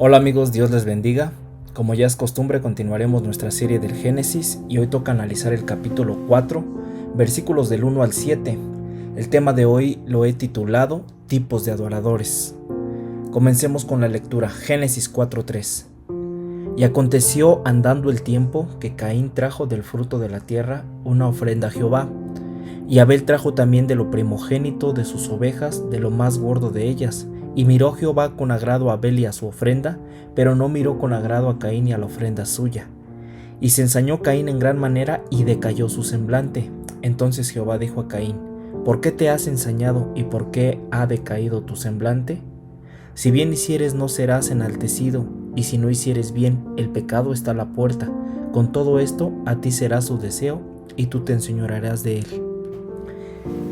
Hola amigos, Dios les bendiga. Como ya es costumbre, continuaremos nuestra serie del Génesis y hoy toca analizar el capítulo 4, versículos del 1 al 7. El tema de hoy lo he titulado Tipos de adoradores. Comencemos con la lectura. Génesis 4:3. Y aconteció andando el tiempo que Caín trajo del fruto de la tierra una ofrenda a Jehová, y Abel trajo también de lo primogénito de sus ovejas, de lo más gordo de ellas. Y miró Jehová con agrado a Abel y a su ofrenda, pero no miró con agrado a Caín y a la ofrenda suya. Y se ensañó Caín en gran manera y decayó su semblante. Entonces Jehová dijo a Caín: ¿Por qué te has ensañado y por qué ha decaído tu semblante? Si bien hicieres no serás enaltecido, y si no hicieres bien, el pecado está a la puerta. Con todo esto a ti será su deseo, y tú te enseñorearás de él.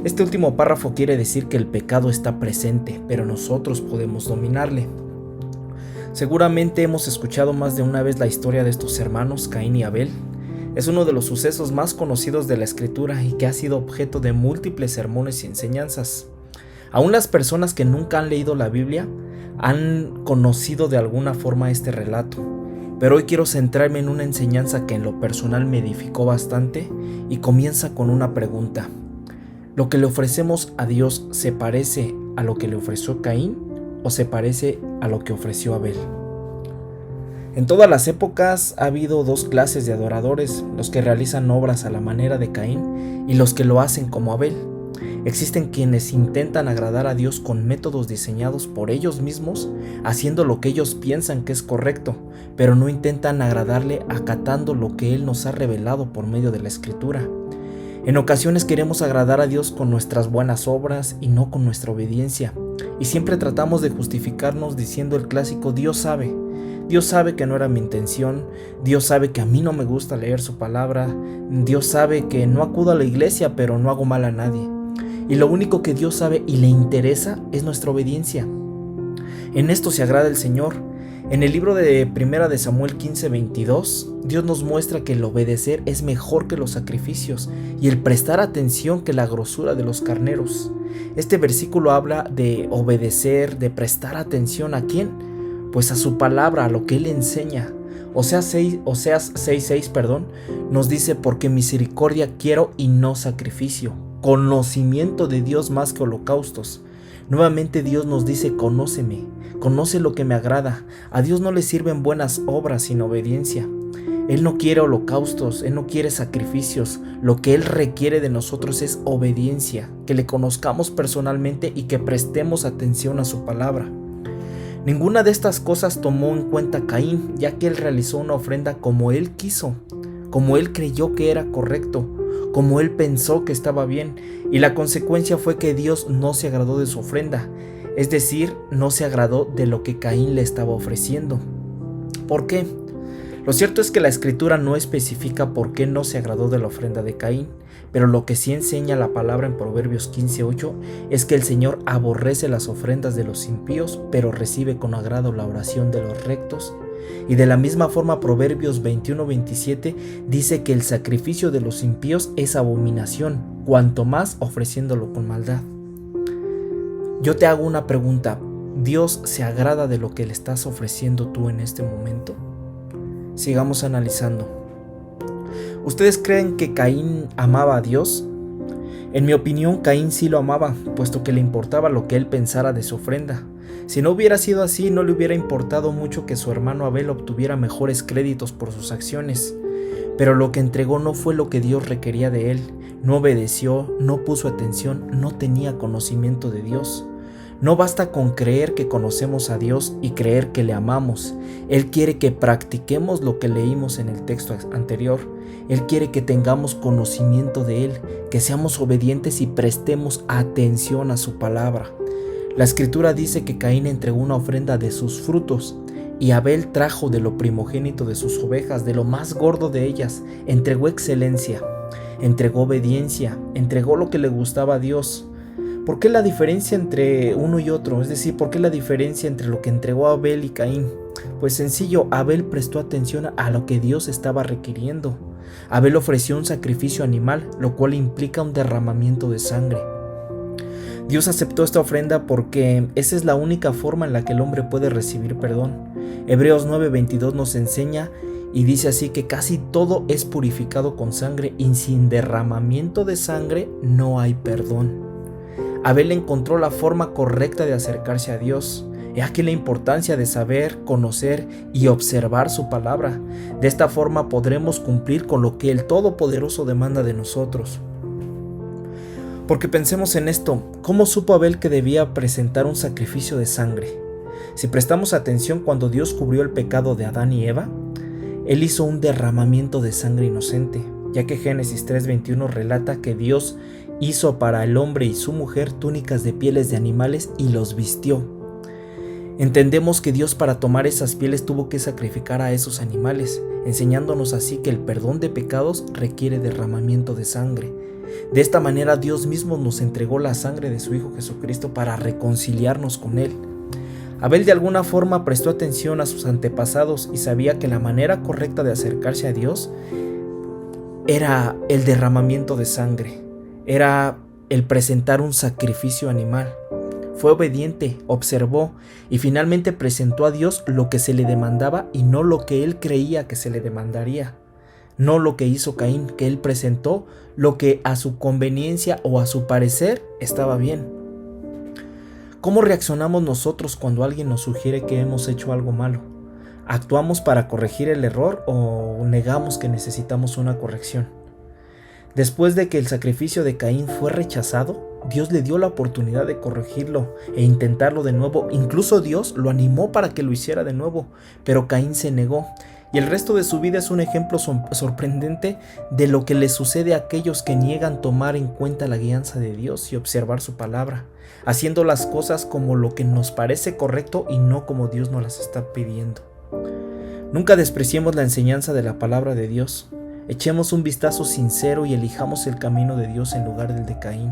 Este último párrafo quiere decir que el pecado está presente, pero nosotros podemos dominarle. Seguramente hemos escuchado más de una vez la historia de estos hermanos, Caín y Abel. Es uno de los sucesos más conocidos de la Escritura y que ha sido objeto de múltiples sermones y enseñanzas. Aún las personas que nunca han leído la Biblia han conocido de alguna forma este relato. Pero hoy quiero centrarme en una enseñanza que en lo personal me edificó bastante y comienza con una pregunta. ¿Lo que le ofrecemos a Dios se parece a lo que le ofreció Caín o se parece a lo que ofreció Abel? En todas las épocas ha habido dos clases de adoradores, los que realizan obras a la manera de Caín y los que lo hacen como Abel. Existen quienes intentan agradar a Dios con métodos diseñados por ellos mismos, haciendo lo que ellos piensan que es correcto, pero no intentan agradarle acatando lo que Él nos ha revelado por medio de la Escritura. En ocasiones queremos agradar a Dios con nuestras buenas obras y no con nuestra obediencia. Y siempre tratamos de justificarnos diciendo el clásico Dios sabe que no era mi intención, Dios sabe que a mí no me gusta leer su palabra, Dios sabe que no acudo a la iglesia pero no hago mal a nadie. Y lo único que Dios sabe y le interesa es nuestra obediencia. En esto se agrada el Señor. En el libro de 1 de Samuel 15:22, Dios nos muestra que el obedecer es mejor que los sacrificios y el prestar atención que la grosura de los carneros. Este versículo habla de obedecer, de prestar atención ¿a quién? Pues a su palabra, a lo que Él enseña. Oseas 6:6, nos dice: porque misericordia quiero y no sacrificio, conocimiento de Dios más que holocaustos. Nuevamente Dios nos dice: conóceme, conoce lo que me agrada. A Dios no le sirven buenas obras sin obediencia. Él no quiere holocaustos, Él no quiere sacrificios. Lo que Él requiere de nosotros es obediencia, que le conozcamos personalmente y que prestemos atención a su palabra. Ninguna de estas cosas tomó en cuenta Caín, ya que él realizó una ofrenda como él quiso, como él creyó que era correcto, como él pensó que estaba bien, y la consecuencia fue que Dios no se agradó de su ofrenda, es decir, no se agradó de lo que Caín le estaba ofreciendo. ¿Por qué? Lo cierto es que la Escritura no especifica por qué no se agradó de la ofrenda de Caín, pero lo que sí enseña la palabra en Proverbios 15:8 es que el Señor aborrece las ofrendas de los impíos, pero recibe con agrado la oración de los rectos. Y de la misma forma Proverbios 21:27 dice que el sacrificio de los impíos es abominación, cuanto más ofreciéndolo con maldad. Yo te hago una pregunta: ¿Dios se agrada de lo que le estás ofreciendo tú en este momento? Sigamos analizando. ¿Ustedes creen que Caín amaba a Dios? En mi opinión, Caín sí lo amaba, puesto que le importaba lo que él pensara de su ofrenda. Si no hubiera sido así, no le hubiera importado mucho que su hermano Abel obtuviera mejores créditos por sus acciones. Pero lo que entregó no fue lo que Dios requería de él. No obedeció, no puso atención, no tenía conocimiento de Dios. No basta con creer que conocemos a Dios y creer que le amamos. Él quiere que practiquemos lo que leímos en el texto anterior. Él quiere que tengamos conocimiento de Él, que seamos obedientes y prestemos atención a su palabra. La Escritura dice que Caín entregó una ofrenda de sus frutos y Abel trajo de lo primogénito de sus ovejas, de lo más gordo de ellas. Entregó excelencia, entregó obediencia, entregó lo que le gustaba a Dios. ¿Por qué la diferencia entre uno y otro? Es decir, ¿por qué la diferencia entre lo que entregó Abel y Caín? Pues sencillo, Abel prestó atención a lo que Dios estaba requiriendo. Abel ofreció un sacrificio animal, lo cual implica un derramamiento de sangre. Dios aceptó esta ofrenda porque esa es la única forma en la que el hombre puede recibir perdón. Hebreos 9:22 nos enseña y dice así que casi todo es purificado con sangre y sin derramamiento de sangre no hay perdón. Abel encontró la forma correcta de acercarse a Dios. He aquí la importancia de saber, conocer y observar su palabra. De esta forma podremos cumplir con lo que el Todopoderoso demanda de nosotros. Porque pensemos en esto, ¿cómo supo Abel que debía presentar un sacrificio de sangre? Si prestamos atención cuando Dios cubrió el pecado de Adán y Eva, Él hizo un derramamiento de sangre inocente, ya que Génesis 3:21 relata que Dios hizo para el hombre y su mujer túnicas de pieles de animales y los vistió. Entendemos que Dios para tomar esas pieles tuvo que sacrificar a esos animales, enseñándonos así que el perdón de pecados requiere derramamiento de sangre. De esta manera Dios mismo nos entregó la sangre de su Hijo Jesucristo para reconciliarnos con Él. Abel de alguna forma prestó atención a sus antepasados y sabía que la manera correcta de acercarse a Dios era el derramamiento de sangre, era el presentar un sacrificio animal. Fue obediente, observó y finalmente presentó a Dios lo que se le demandaba y no lo que él creía que se le demandaría. No lo que hizo Caín, que él presentó lo que a su conveniencia o a su parecer estaba bien. ¿Cómo reaccionamos nosotros cuando alguien nos sugiere que hemos hecho algo malo? ¿Actuamos para corregir el error o negamos que necesitamos una corrección? Después de que el sacrificio de Caín fue rechazado, Dios le dio la oportunidad de corregirlo e intentarlo de nuevo. Incluso Dios lo animó para que lo hiciera de nuevo, pero Caín se negó. Y el resto de su vida es un ejemplo sorprendente de lo que le sucede a aquellos que niegan tomar en cuenta la guianza de Dios y observar su palabra, haciendo las cosas como lo que nos parece correcto y no como Dios nos las está pidiendo. Nunca despreciemos la enseñanza de la palabra de Dios. Echemos un vistazo sincero y elijamos el camino de Dios en lugar del de Caín.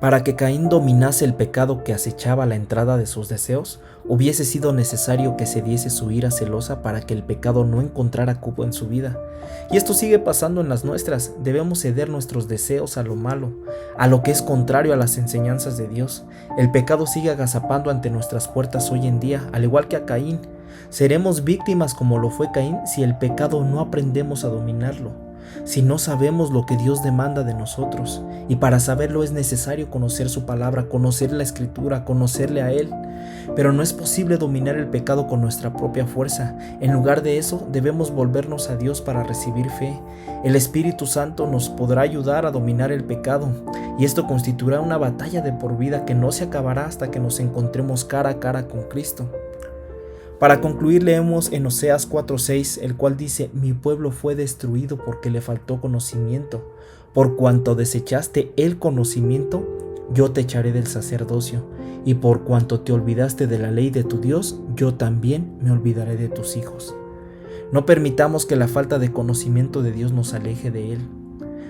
Para que Caín dominase el pecado que acechaba la entrada de sus deseos, hubiese sido necesario que se diese su ira celosa para que el pecado no encontrara cupo en su vida. Y esto sigue pasando en las nuestras. Debemos ceder nuestros deseos a lo malo, a lo que es contrario a las enseñanzas de Dios. El pecado sigue agazapando ante nuestras puertas hoy en día, al igual que a Caín. Seremos víctimas como lo fue Caín si el pecado no aprendemos a dominarlo, si no sabemos lo que Dios demanda de nosotros. Y para saberlo es necesario conocer su palabra, conocer la Escritura, conocerle a Él. Pero no es posible dominar el pecado con nuestra propia fuerza. En lugar de eso, debemos volvernos a Dios para recibir fe. El Espíritu Santo nos podrá ayudar a dominar el pecado, y esto constituirá una batalla de por vida que no se acabará hasta que nos encontremos cara a cara con Cristo. Para concluir, leemos en Oseas 4:6, el cual dice: Mi pueblo fue destruido porque le faltó conocimiento. Por cuanto desechaste el conocimiento, yo te echaré del sacerdocio. Y por cuanto te olvidaste de la ley de tu Dios, yo también me olvidaré de tus hijos. No permitamos que la falta de conocimiento de Dios nos aleje de Él.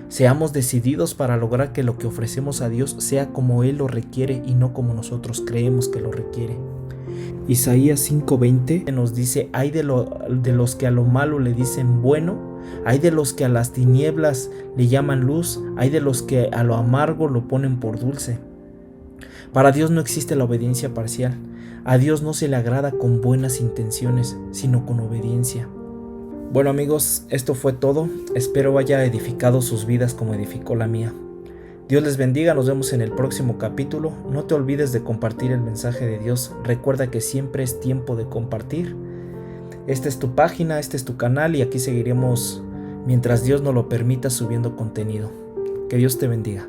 Seamos decididos para lograr que lo que ofrecemos a Dios sea como Él lo requiere y no como nosotros creemos que lo requiere. Isaías 5:20 nos dice: Ay de los que a lo malo le dicen bueno, ay de los que a las tinieblas le llaman luz, ay de los que a lo amargo lo ponen por dulce. Para Dios no existe la obediencia parcial. A Dios no se le agrada con buenas intenciones, sino con obediencia. Bueno amigos, esto fue todo. Espero haya edificado sus vidas como edificó la mía. Dios les bendiga, nos vemos en el próximo capítulo. No te olvides de compartir el mensaje de Dios. Recuerda que siempre es tiempo de compartir. Esta es tu página, este es tu canal y aquí seguiremos mientras Dios nos lo permita subiendo contenido. Que Dios te bendiga.